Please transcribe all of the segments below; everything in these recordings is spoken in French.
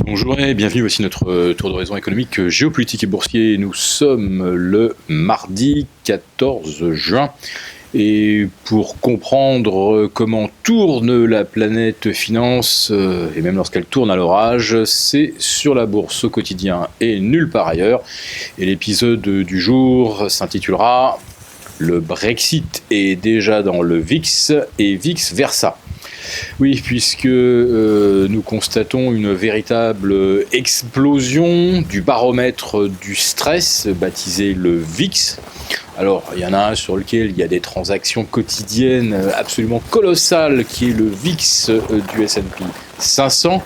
Bonjour et bienvenue, voici notre tour d'horizon économique, géopolitique et boursier. Nous sommes le mardi 14 juin et pour comprendre comment tourne la planète finance, et même lorsqu'elle tourne à l'orage, c'est sur la bourse au quotidien et nulle part ailleurs. Et l'épisode du jour s'intitulera « Le Brexit est déjà dans le VIX et vice versa ». Oui, puisque nous constatons une véritable explosion du baromètre du stress, baptisé le VIX. Alors, il y en a un sur lequel il y a des transactions quotidiennes absolument colossales, qui est le VIX du S&P 500,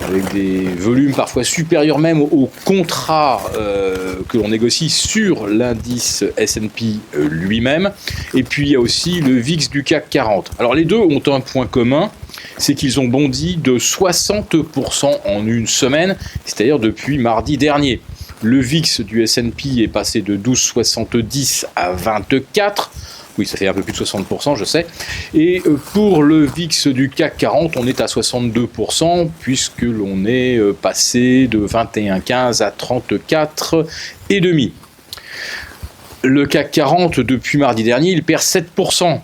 avec des volumes parfois supérieurs même aux contrats que l'on négocie sur l'indice S&P lui-même. Et puis, il y a aussi le VIX du CAC 40. Alors, les deux ont un point commun, c'est qu'ils ont bondi de 60% en une semaine, c'est-à-dire depuis mardi dernier. Le VIX du S&P est passé de 12,70 à 24. Oui, ça fait un peu plus de 60%, je sais. Et pour le VIX du CAC 40, on est à 62%, puisque l'on est passé de 21,15 à 34,5. Le CAC 40, depuis mardi dernier, il perd 7%.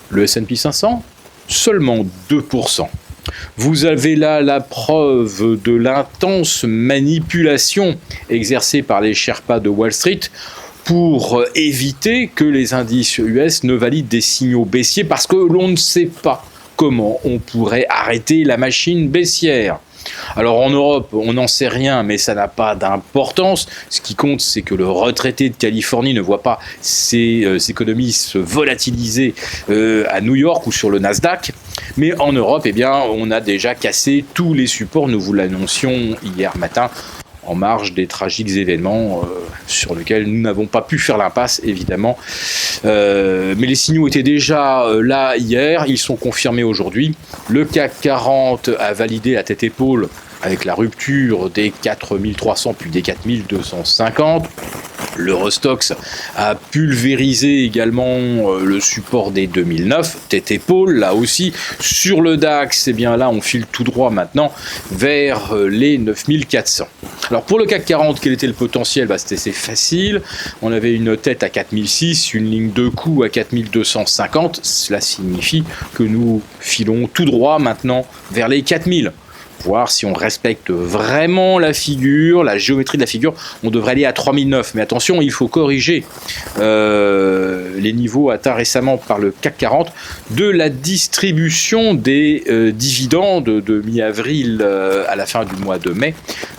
Le S&P 500, seulement 2%. Vous avez là la preuve de l'intense manipulation exercée par les Sherpas de Wall Street pour éviter que les indices US ne valident des signaux baissiers parce que l'on ne sait pas comment on pourrait arrêter la machine baissière. Alors en Europe, on n'en sait rien, mais ça n'a pas d'importance. Ce qui compte, c'est que le retraité de Californie ne voit pas ses économies se volatiliser à New York ou sur le Nasdaq. Mais en Europe, eh bien, on a déjà cassé tous les supports, nous vous l'annoncions hier matin, en marge des tragiques événements sur lesquels nous n'avons pas pu faire l'impasse, évidemment. Mais les signaux étaient déjà là hier, ils sont confirmés aujourd'hui. Le CAC 40 a validé la tête-épaule avec la rupture des 4300 puis des 4250. L'Eurostoxx a pulvérisé également le support des 2009, tête-épaule, là aussi. Sur le DAX, eh bien là, on file tout droit maintenant vers les 9400. Alors pour le CAC 40, quel était le potentiel ? C'était assez facile. On avait une tête à 4006, une ligne de coup à 4250. Cela signifie que nous filons tout droit maintenant vers les 4000. Voir si on respecte vraiment la figure, la géométrie de la figure, on devrait aller à 3009. Mais attention, il faut corriger les niveaux atteints récemment par le CAC 40 de la distribution des dividendes de mi-avril à la fin du mois de mai,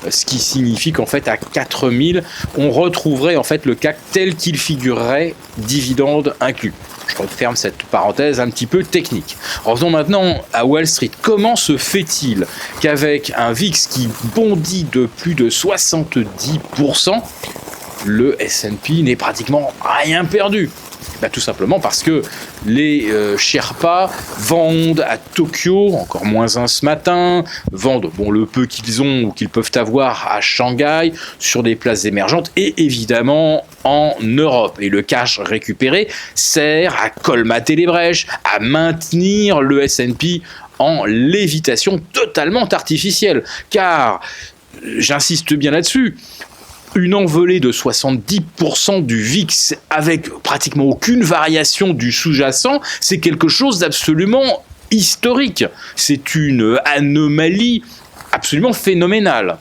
ce qui signifie qu'en fait à 4000, on retrouverait en fait le CAC tel qu'il figurerait, dividendes inclus. Je referme cette parenthèse un petit peu technique. Revenons maintenant à Wall Street. Comment se fait-il qu'avec un VIX qui bondit de plus de 70%, le S&P n'ait pratiquement rien perdu ? Tout simplement parce que les Sherpas vendent à Tokyo, encore moins un ce matin, vendent le peu qu'ils ont ou qu'ils peuvent avoir à Shanghai, sur des places émergentes et évidemment en Europe. Et le cash récupéré sert à colmater les brèches, à maintenir le S&P en lévitation totalement artificielle. Car, j'insiste bien là-dessus, une envolée de 70% du VIX avec pratiquement aucune variation du sous-jacent, c'est quelque chose d'absolument historique. C'est une anomalie absolument phénoménale.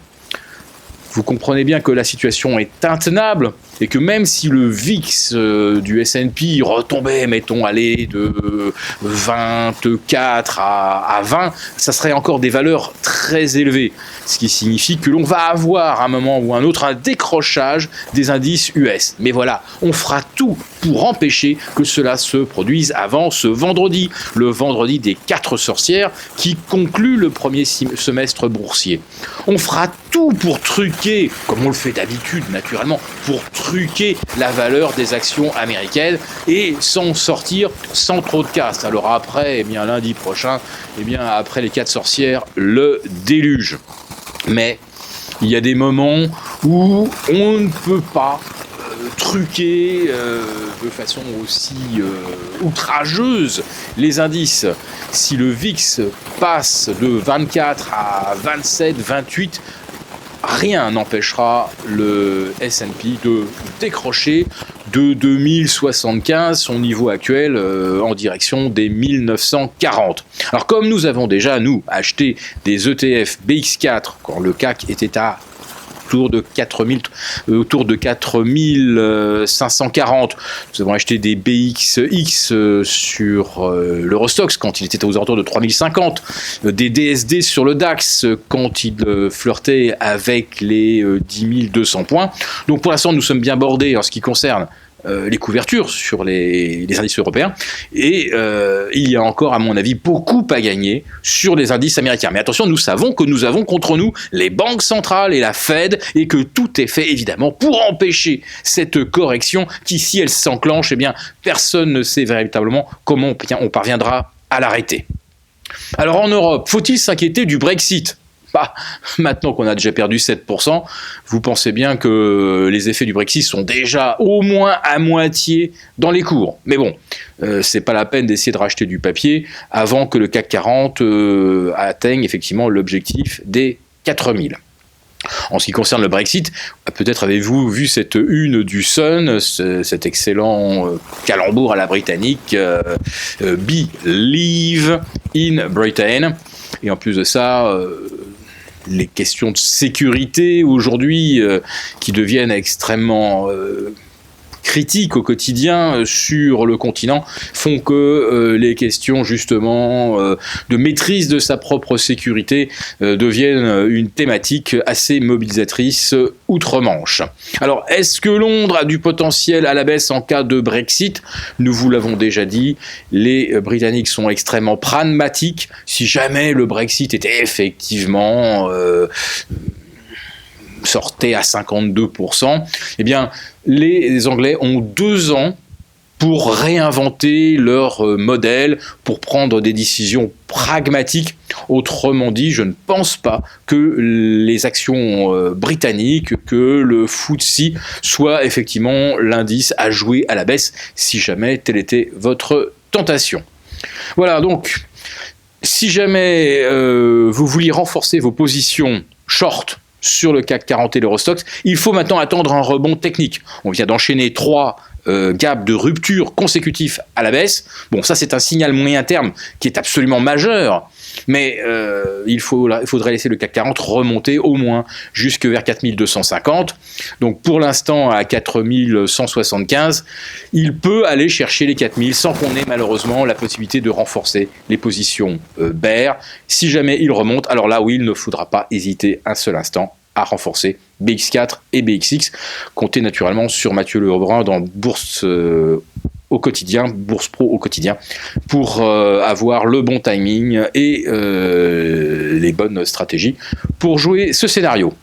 Vous comprenez bien que la situation est intenable et que même si le VIX du S&P retombait, mettons, de 24 à 20, ça serait encore des valeurs très élevées. Ce qui signifie que l'on va avoir à un moment ou à un autre un décrochage des indices US. Mais voilà, on fera tout pour empêcher que cela se produise avant ce vendredi, le vendredi des 4 sorcières qui conclut le premier semestre boursier. On fera tout pour truquer, comme on le fait d'habitude naturellement, pour truquer la valeur des actions américaines et s'en sortir sans trop de casse. Alors après, lundi prochain, après les 4 sorcières, le déluge. Mais il y a des moments où on ne peut pas truquer de façon aussi outrageuse les indices. Si le VIX passe de 24 à 27, 28, rien n'empêchera le S&P de décrocher de 2075 son niveau actuel en direction des 1940. Alors comme nous avons déjà, nous, acheté des ETF BX4 quand le CAC était à autour de 4540. Nous avons acheté des BXX sur l'Eurostoxx quand il était aux alentours de 3050, des DSD sur le DAX quand il flirtait avec les 10 200 points. Donc pour l'instant, nous sommes bien bordés en ce qui concerne les couvertures sur les indices européens, et il y a encore, à mon avis, beaucoup à gagner sur les indices américains. Mais attention, nous savons que nous avons contre nous les banques centrales et la Fed, et que tout est fait évidemment pour empêcher cette correction qui, si elle s'enclenche, eh bien, personne ne sait véritablement comment on parviendra à l'arrêter. Alors en Europe, faut-il s'inquiéter du Brexit ? Bah, maintenant qu'on a déjà perdu 7%, vous pensez bien que les effets du Brexit sont déjà au moins à moitié dans les cours. Mais bon, c'est pas la peine d'essayer de racheter du papier avant que le CAC 40 atteigne effectivement l'objectif des 4000. En ce qui concerne le Brexit, peut-être avez-vous vu cette une du Sun, cet excellent calembour à la britannique, Believe in Britain. Et en plus de ça, les questions de sécurité aujourd'hui qui deviennent extrêmement critiques au quotidien sur le continent font que les questions justement de maîtrise de sa propre sécurité deviennent une thématique assez mobilisatrice outre-Manche. Alors, est-ce que Londres a du potentiel à la baisse en cas de Brexit ? Nous vous l'avons déjà dit, les Britanniques sont extrêmement pragmatiques. Si jamais le Brexit était effectivement sortait à 52%, eh bien, les Anglais ont 2 ans pour réinventer leur modèle, pour prendre des décisions pragmatiques. Autrement dit, je ne pense pas que les actions britanniques, que le FTSE soit effectivement l'indice à jouer à la baisse, si jamais telle était votre tentation. Voilà, donc, si jamais vous vouliez renforcer vos positions short sur le CAC 40 et l'Eurostoxx, il faut maintenant attendre un rebond technique. On vient d'enchaîner 3 gaps de rupture consécutifs à la baisse. Bon, ça c'est un signal moyen terme qui est absolument majeur, mais il faudrait laisser le CAC 40 remonter au moins jusque vers 4250. Donc pour l'instant à 4175, il peut aller chercher les 4000 sans qu'on ait malheureusement la possibilité de renforcer les positions bear. Si jamais il remonte, alors là oui, il ne faudra pas hésiter un seul instant à renforcer BX4 et BXX. Comptez naturellement sur Mathieu Lebrun dans Bourse au quotidien, Bourse Pro au quotidien, pour avoir le bon timing et les bonnes stratégies pour jouer ce scénario.